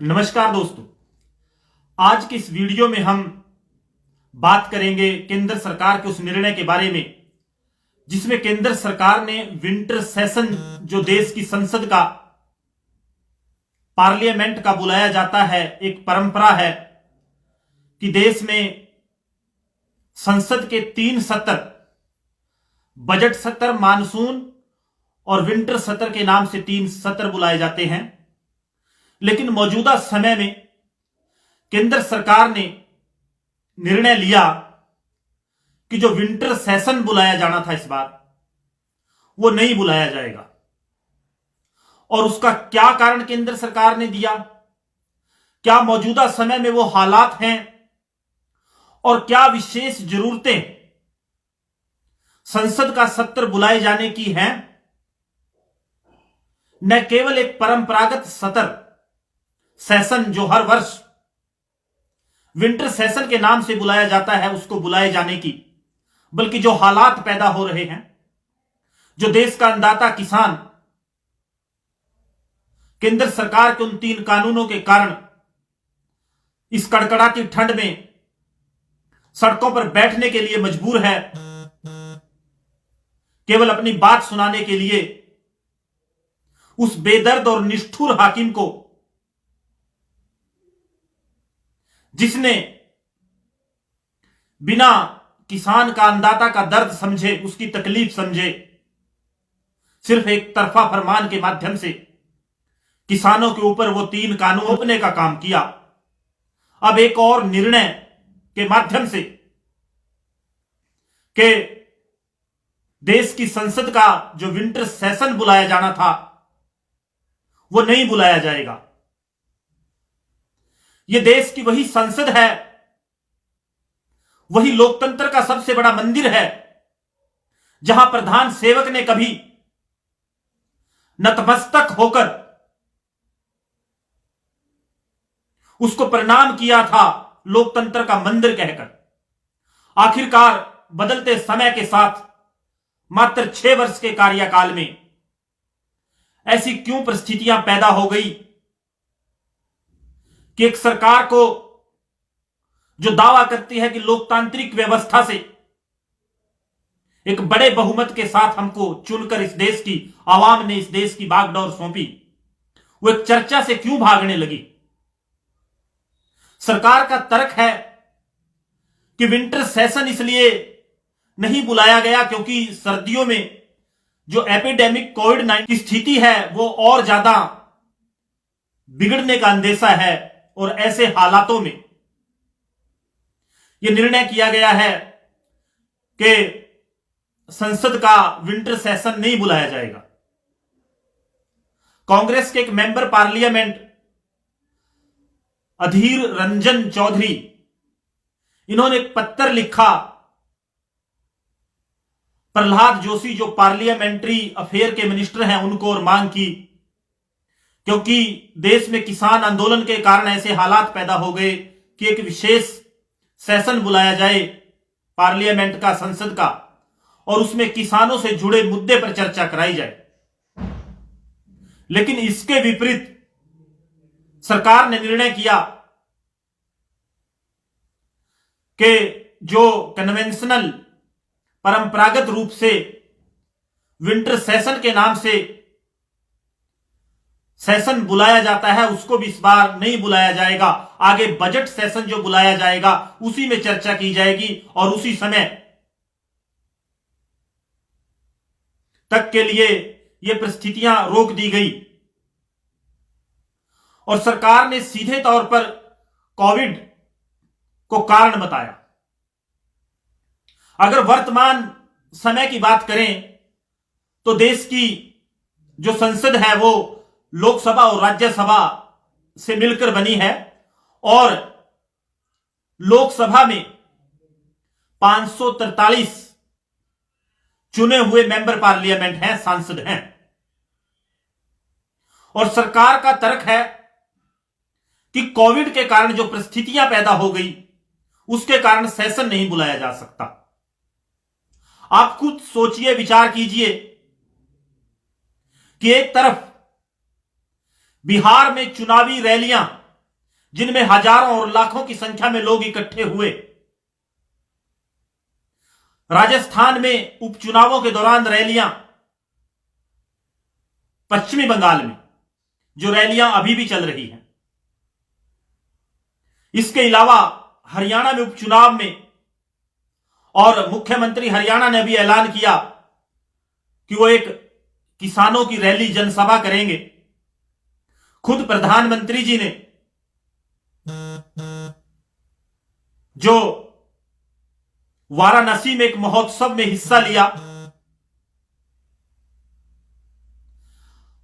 नमस्कार दोस्तों। आज की इस वीडियो में हम बात करेंगे केंद्र सरकार के उस निर्णय के बारे में जिसमें केंद्र सरकार ने विंटर सेशन, जो देश की संसद का, पार्लियामेंट का बुलाया जाता है, एक परंपरा है कि देश में संसद के 3 सत्र, बजट सत्र, मानसून और विंटर सत्र के नाम से 3 सत्र बुलाए जाते हैं। लेकिन मौजूदा समय में केंद्र सरकार ने निर्णय लिया कि जो विंटर सेशन बुलाया जाना था इस बार, वो नहीं बुलाया जाएगा। और उसका क्या कारण केंद्र सरकार ने दिया, क्या मौजूदा समय में वो हालात हैं और क्या विशेष जरूरतें संसद का सत्र बुलाए जाने की हैं। न केवल एक परंपरागत सत्र सेशन जो हर वर्ष विंटर सेशन के नाम से बुलाया जाता है उसको बुलाए जाने की, बल्कि जो हालात पैदा हो रहे हैं, जो देश का अन्नदाता किसान केंद्र सरकार के उन 3 कानूनों के कारण इस कड़कड़ाती ठंड में सड़कों पर बैठने के लिए मजबूर है, केवल अपनी बात सुनाने के लिए उस बेदर्द और निष्ठुर हाकिम को, जिसने बिना किसान का, अन्नदाता का दर्द समझे, उसकी तकलीफ समझे, सिर्फ एक तरफा फरमान के माध्यम से किसानों के ऊपर वो 3 कानून थोपने का काम किया। अब एक और निर्णय के माध्यम से कि देश की संसद का जो विंटर सेशन बुलाया जाना था वो नहीं बुलाया जाएगा। यह देश की वही संसद है, वही लोकतंत्र का सबसे बड़ा मंदिर है, जहां प्रधान सेवक ने कभी नतमस्तक होकर उसको प्रणाम किया था, लोकतंत्र का मंदिर कहकर। आखिरकार बदलते समय के साथ मात्र 6 वर्ष के कार्यकाल में ऐसी क्यों परिस्थितियां पैदा हो गई कि एक सरकार को, जो दावा करती है कि लोकतांत्रिक व्यवस्था से एक बड़े बहुमत के साथ हमको चुनकर इस देश की आवाम ने इस देश की बागडोर सौंपी, वो एक चर्चा से क्यों भागने लगी। सरकार का तर्क है कि विंटर सेशन इसलिए नहीं बुलाया गया क्योंकि सर्दियों में जो एपिडेमिक कोविड-19 की स्थिति है वो और ज्यादा बिगड़ने का अंदेशा है, और ऐसे हालातों में यह निर्णय किया गया है कि संसद का विंटर सेशन नहीं बुलाया जाएगा। कांग्रेस के एक मेंबर पार्लियामेंट अधीर रंजन चौधरी, इन्होंने एक पत्र लिखा प्रहलाद जोशी, जो पार्लियामेंट्री अफेयर के मिनिस्टर हैं, उनको, और मांग की, क्योंकि देश में किसान आंदोलन के कारण ऐसे हालात पैदा हो गए कि एक विशेष सेशन बुलाया जाए पार्लियामेंट का, संसद का, और उसमें किसानों से जुड़े मुद्दे पर चर्चा कराई जाए। लेकिन इसके विपरीत सरकार ने निर्णय किया कि जो कन्वेंशनल, परंपरागत रूप से विंटर सेशन के नाम से सेशन बुलाया जाता है, उसको भी इस बार नहीं बुलाया जाएगा। आगे बजट सेशन जो बुलाया जाएगा उसी में चर्चा की जाएगी और उसी समय तक के लिए ये परिस्थितियां रोक दी गई। और सरकार ने सीधे तौर पर कोविड को कारण बताया। अगर वर्तमान समय की बात करें तो देश की जो संसद है वो लोकसभा और राज्यसभा से मिलकर बनी है, और लोकसभा में 543 चुने हुए मेंबर पार्लियामेंट हैं, सांसद हैं। और सरकार का तर्क है कि कोविड के कारण जो परिस्थितियां पैदा हो गई उसके कारण सेशन नहीं बुलाया जा सकता। आप खुद सोचिए, विचार कीजिए कि एक तरफ बिहार में चुनावी रैलियां जिनमें हजारों और लाखों की संख्या में लोग इकट्ठे हुए। राजस्थान में उपचुनावों के दौरान रैलियां, पश्चिमी बंगाल में जो रैलियां अभी भी चल रही हैं, इसके अलावा हरियाणा में उपचुनाव में, और मुख्यमंत्री हरियाणा ने भी ऐलान किया कि वो एक किसानों की रैली, जनसभा करेंगे। खुद प्रधानमंत्री जी ने जो वाराणसी में एक महोत्सव में हिस्सा लिया,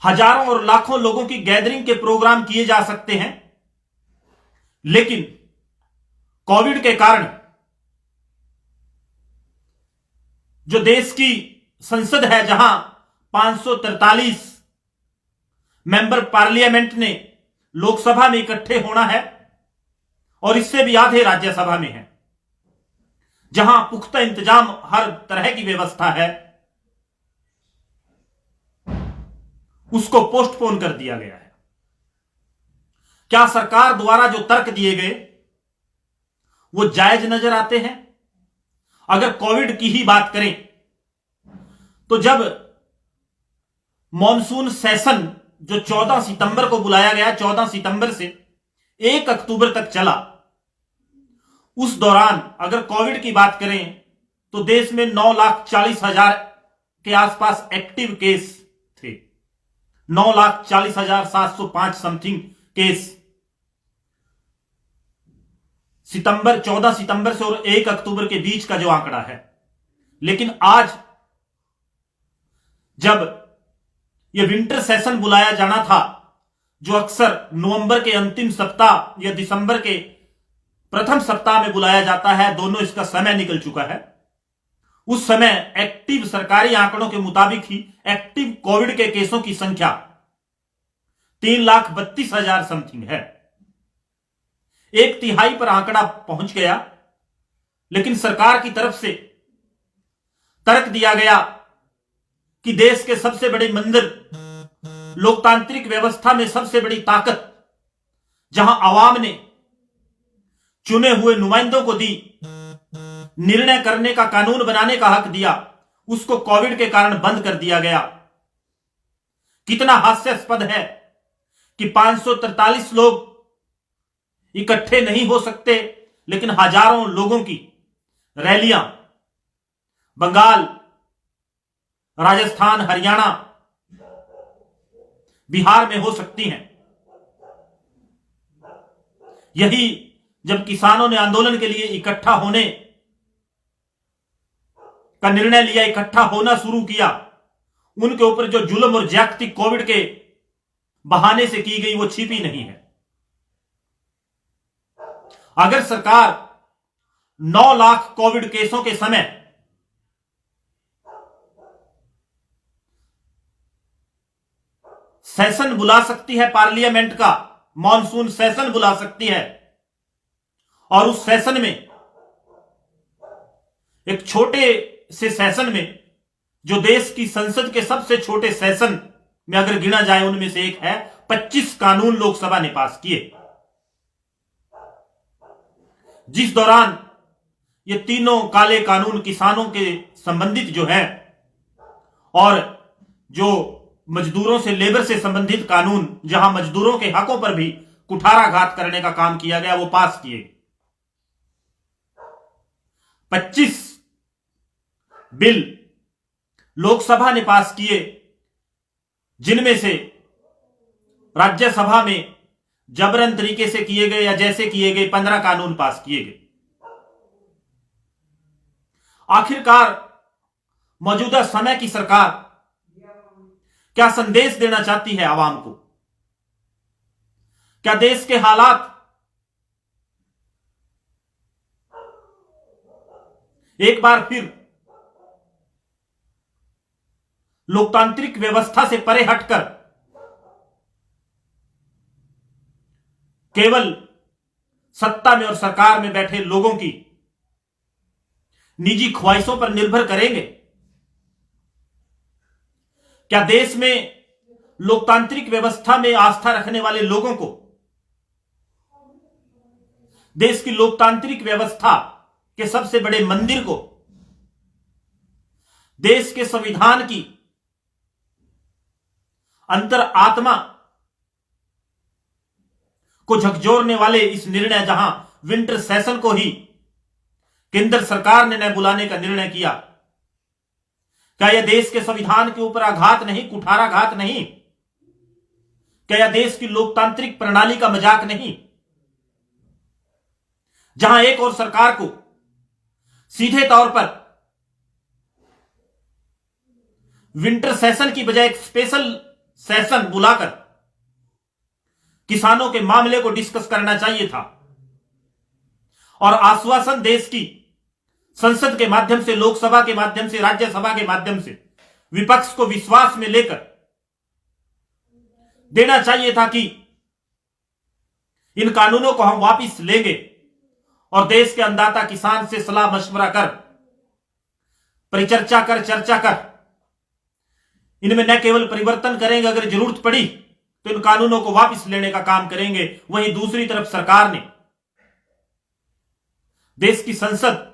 हजारों और लाखों लोगों की गैदरिंग के प्रोग्राम किए जा सकते हैं, लेकिन कोविड के कारण जो देश की संसद है, जहां 543 मेंबर पार्लियामेंट ने लोकसभा में इकट्ठे होना है और इससे भी आधे राज्यसभा में है, जहां पुख्ता इंतजाम, हर तरह की व्यवस्था है, उसको पोस्टपोन कर दिया गया है। क्या सरकार द्वारा जो तर्क दिए गए वो जायज नजर आते हैं? अगर कोविड की ही बात करें तो जब मॉनसून सेशन जो 14 सितंबर को बुलाया गया, 14 सितंबर से 1 अक्टूबर तक चला, उस दौरान अगर कोविड की बात करें तो देश में 9,40,000 के आसपास एक्टिव केस थे, 9,40,705 समथिंग केस सितंबर, 14 सितंबर से और 1 अक्टूबर के बीच का जो आंकड़ा है। लेकिन आज जब यह विंटर सेशन बुलाया जाना था, जो अक्सर नवंबर के अंतिम सप्ताह या दिसंबर के प्रथम सप्ताह में बुलाया जाता है, दोनों इसका समय निकल चुका है। उस समय एक्टिव, सरकारी आंकड़ों के मुताबिक ही एक्टिव कोविड के केसों की संख्या 3,32,000 समथिंग है। 1/3 पर आंकड़ा पहुंच गया, लेकिन सरकार की तरफ से तर्क दिया गया कि देश के सबसे बड़े मंदिर, लोकतांत्रिक व्यवस्था में सबसे बड़ी ताकत, जहां आवाम ने चुने हुए नुमाइंदों को दी, निर्णय करने का, कानून बनाने का हक दिया, उसको कोविड के कारण बंद कर दिया गया। कितना हास्यास्पद है कि 543 लोग इकट्ठे नहीं हो सकते, लेकिन हजारों लोगों की रैलियां बंगाल, राजस्थान, हरियाणा, बिहार में हो सकती हैं। यही जब किसानों ने आंदोलन के लिए इकट्ठा होने का निर्णय लिया, इकट्ठा होना शुरू किया, उनके ऊपर जो जुल्म और ज्यादती कोविड के बहाने से की गई वो छिपी नहीं है। अगर सरकार 9 लाख कोविड केसों के समय सेशन बुला सकती है, पार्लियामेंट का मॉनसून सेशन बुला सकती है, और उस सेशन में, एक छोटे से सेशन में, जो देश की संसद के सबसे छोटे सेशन में अगर गिना जाए उनमें से एक है, 25 कानून लोकसभा ने पास किए, जिस दौरान ये तीनों काले कानून किसानों के संबंधित जो है, और जो मजदूरों से, लेबर से संबंधित कानून, जहां मजदूरों के हकों पर भी कुठाराघात करने का काम किया गया, वो पास किए। 25 बिल लोकसभा ने पास किए, जिनमें से राज्यसभा में जबरन तरीके से किए गए या जैसे किए गए 15 कानून पास किए गए। आखिरकार मौजूदा समय की सरकार क्या संदेश देना चाहती है आवाम को? क्या देश के हालात एक बार फिर लोकतांत्रिक व्यवस्था से परे हटकर केवल सत्ता में और सरकार में बैठे लोगों की निजी ख्वाहिशों पर निर्भर करेंगे? क्या देश में लोकतांत्रिक व्यवस्था में आस्था रखने वाले लोगों को देश की लोकतांत्रिक व्यवस्था के सबसे बड़े मंदिर को, देश के संविधान की अंतर आत्मा को झकझोरने वाले इस निर्णय, जहां विंटर सेशन को ही केंद्र सरकार ने न बुलाने का निर्णय किया, क्या यह देश के संविधान के ऊपर आघात नहीं, कुठाराघात नहीं? क्या यह देश की लोकतांत्रिक प्रणाली का मजाक नहीं? जहां एक और सरकार को सीधे तौर पर विंटर सेशन की बजाय एक स्पेशल सेशन बुलाकर किसानों के मामले को डिस्कस करना चाहिए था, और आश्वासन देश की संसद के माध्यम से, लोकसभा के माध्यम से, राज्यसभा के माध्यम से विपक्ष को विश्वास में लेकर देना चाहिए था कि इन कानूनों को हम वापस लेंगे और देश के अन्नदाता किसान से सलाह मशवरा कर, परिचर्चा कर, चर्चा कर इनमें न केवल परिवर्तन करेंगे, अगर जरूरत पड़ी तो इन कानूनों को वापस लेने का काम करेंगे। वहीं दूसरी तरफ सरकार ने देश की संसद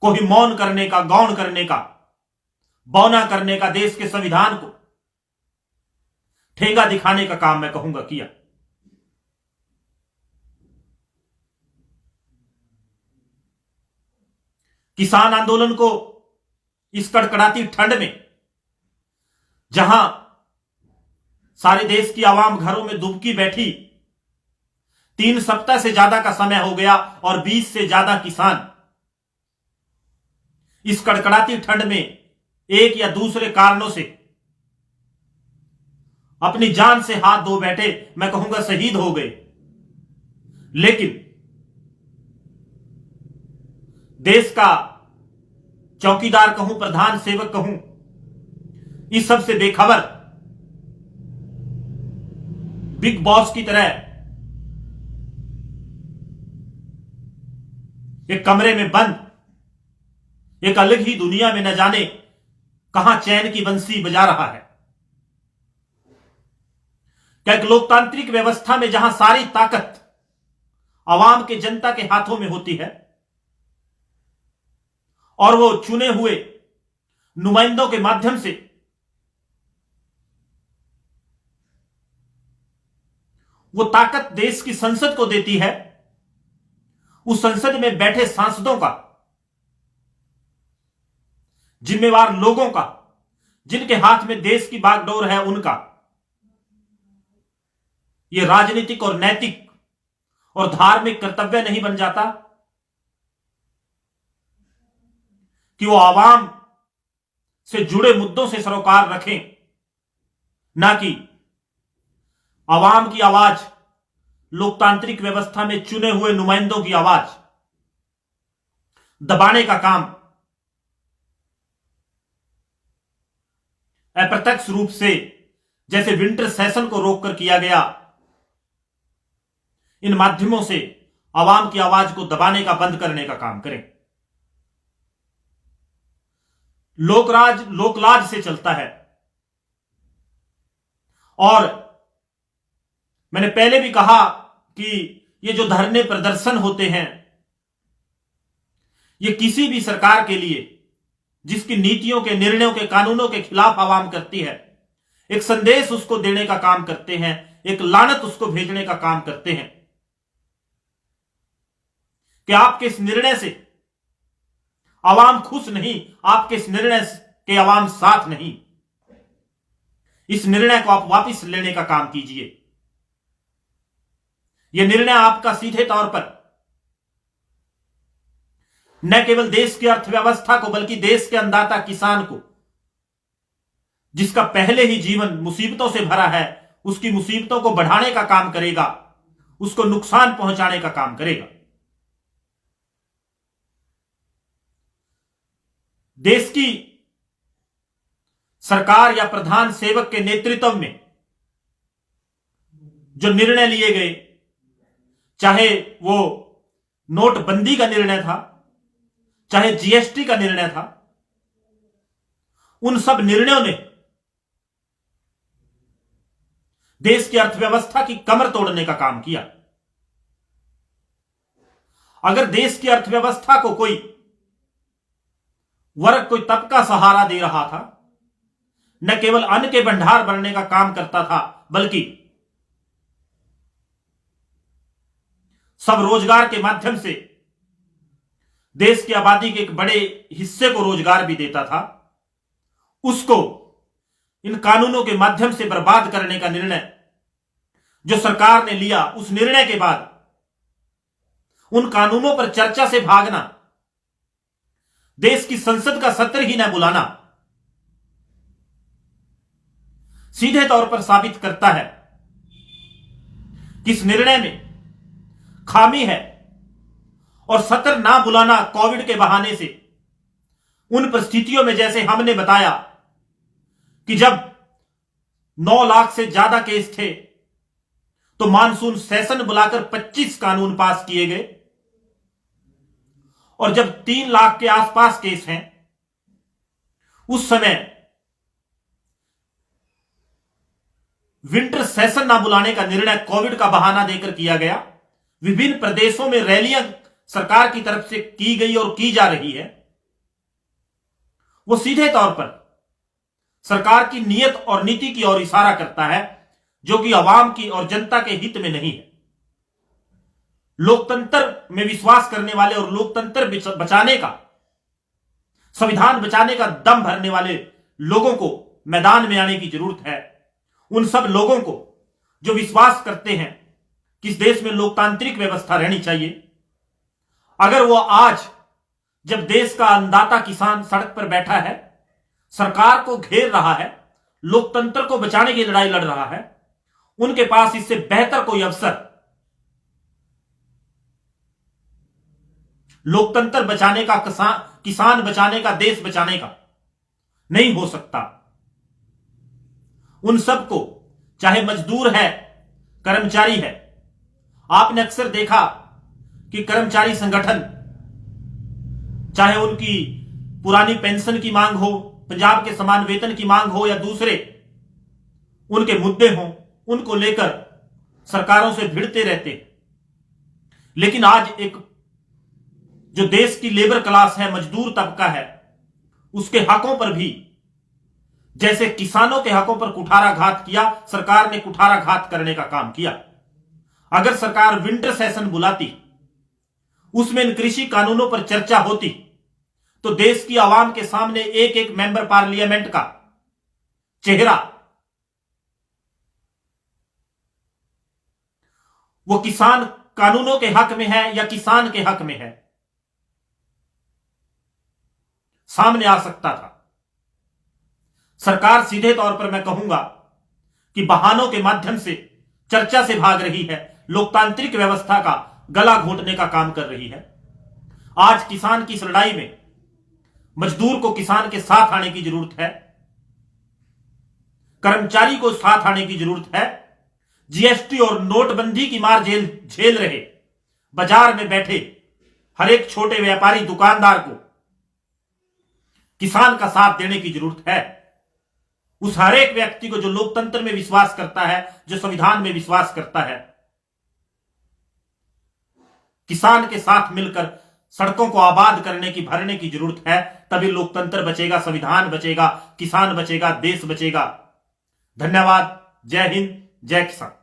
को ही मौन करने का, गौण करने का, बौना करने का, देश के संविधान को ठेंगा दिखाने का काम मैं कहूंगा किया। किसान आंदोलन को इस कड़कड़ाती ठंड में, जहां सारे देश की आवाम घरों में दुबकी बैठी, 3 सप्ताह से ज्यादा का समय हो गया और 20 से ज्यादा किसान इस कड़कड़ाती ठंड में एक या दूसरे कारणों से अपनी जान से हाथ धो बैठे, मैं कहूंगा शहीद हो गए। लेकिन देश का चौकीदार कहूं, प्रधान सेवक कहूं, इस सब से बेखबर बिग बॉस की तरह एक कमरे में बंद, एक अलग ही दुनिया में न जाने कहां चैन की बंसी बजा रहा है। क्या एक लोकतांत्रिक व्यवस्था में जहां सारी ताकत आवाम के, जनता के हाथों में होती है और वो चुने हुए नुमाइंदों के माध्यम से वो ताकत देश की संसद को देती है, उस संसद में बैठे सांसदों का, जिम्मेवार लोगों का, जिनके हाथ में देश की बागडोर है, उनका यह राजनीतिक और नैतिक और धार्मिक कर्तव्य नहीं बन जाता कि वो आवाम से जुड़े मुद्दों से सरोकार रखें, ना कि आवाम की आवाज, लोकतांत्रिक व्यवस्था में चुने हुए नुमाइंदों की आवाज दबाने का काम अप्रत्यक्ष रूप से, जैसे विंटर सेशन को रोककर किया गया, इन माध्यमों से आवाम की आवाज को दबाने का, बंद करने का काम करें। लोकराज लोकलाज से चलता है, और मैंने पहले भी कहा कि ये जो धरने प्रदर्शन होते हैं, ये किसी भी सरकार के लिए जिसकी नीतियों के, निर्णयों के, कानूनों के खिलाफ आवाम करती है, एक संदेश उसको देने का काम करते हैं, एक लानत उसको भेजने का काम करते हैं कि आपके इस निर्णय से आवाम खुश नहीं, आपके इस निर्णय के आवाम साथ नहीं, इस निर्णय को आप वापस लेने का काम कीजिए। यह निर्णय आपका सीधे तौर पर न केवल देश की अर्थव्यवस्था को, बल्कि देश के अन्नदाता किसान को, जिसका पहले ही जीवन मुसीबतों से भरा है, उसकी मुसीबतों को बढ़ाने का काम करेगा, उसको नुकसान पहुंचाने का काम करेगा। देश की सरकार या प्रधान सेवक के नेतृत्व में जो निर्णय लिए गए, चाहे वो नोटबंदी का निर्णय था, चाहे जीएसटी का निर्णय था, उन सब निर्णयों ने देश की अर्थव्यवस्था की कमर तोड़ने का काम किया। अगर देश की अर्थव्यवस्था को कोई वर्ग, कोई तबका सहारा दे रहा था, न केवल अन्न के भंडार बनने का काम करता था, बल्कि सब रोजगार के माध्यम से देश की आबादी के एक बड़े हिस्से को रोजगार भी देता था, उसको इन कानूनों के माध्यम से बर्बाद करने का निर्णय जो सरकार ने लिया, उस निर्णय के बाद उन कानूनों पर चर्चा से भागना, देश की संसद का सत्र ही न बुलाना, सीधे तौर पर साबित करता है कि इस निर्णय में खामी है। और सत्र ना बुलाना कोविड के बहाने से, उन परिस्थितियों में जैसे हमने बताया कि जब 9 लाख से ज्यादा केस थे तो मानसून सेशन बुलाकर 25 कानून पास किए गए, और जब 3 लाख के आसपास केस हैं, उस समय विंटर सेशन ना बुलाने का निर्णय कोविड का बहाना देकर किया गया। विभिन्न प्रदेशों में रैलियां सरकार की तरफ से की गई और की जा रही है। वो सीधे तौर पर सरकार की नीयत और नीति की ओर इशारा करता है, जो कि आवाम की और जनता के हित में नहीं है। लोकतंत्र में विश्वास करने वाले और लोकतंत्र बचाने का, संविधान बचाने का दम भरने वाले लोगों को मैदान में आने की जरूरत है। उन सब लोगों को जो विश्वास करते हैं कि इस देश में लोकतांत्रिक व्यवस्था रहनी चाहिए, अगर वो आज जब देश का अन्नदाता किसान सड़क पर बैठा है, सरकार को घेर रहा है, लोकतंत्र को बचाने की लड़ाई लड़ रहा है, उनके पास इससे बेहतर कोई अवसर लोकतंत्र बचाने का, किसान बचाने का, देश बचाने का नहीं हो सकता। उन सबको, चाहे मजदूर है, कर्मचारी है, आपने अक्सर देखा कि कर्मचारी संगठन, चाहे उनकी पुरानी पेंशन की मांग हो, पंजाब के समान वेतन की मांग हो, या दूसरे उनके मुद्दे हों, उनको लेकर सरकारों से भिड़ते रहते। लेकिन आज एक जो देश की लेबर क्लास है, मजदूर तबका है, उसके हकों पर भी, जैसे किसानों के हकों पर कुठाराघात किया, सरकार ने कुठाराघात करने का काम किया। अगर सरकार विंटर सेशन बुलाती, उसमें इन कृषि कानूनों पर चर्चा होती, तो देश की आवाम के सामने एक एक मेंबर पार्लियामेंट का चेहरा वो किसान कानूनों के हक में है या किसान के हक में है, सामने आ सकता था। सरकार सीधे तौर पर मैं कहूंगा कि बहानों के माध्यम से, चर्चा से भाग रही है, लोकतांत्रिक व्यवस्था का गला घोंटने का काम कर रही है। आज किसान की इस लड़ाई में मजदूर को किसान के साथ आने की जरूरत है, कर्मचारी को साथ आने की जरूरत है। जीएसटी और नोटबंदी की मार झेल रहे बाजार में बैठे हर एक छोटे व्यापारी, दुकानदार को किसान का साथ देने की जरूरत है। उस हर एक व्यक्ति को जो लोकतंत्र में विश्वास करता है, जो संविधान में विश्वास करता है, किसान के साथ मिलकर सड़कों को आबाद करने की, भरने की जरूरत है। तभी लोकतंत्र बचेगा, संविधान बचेगा, किसान बचेगा, देश बचेगा। धन्यवाद। जय हिंद, जय किसान।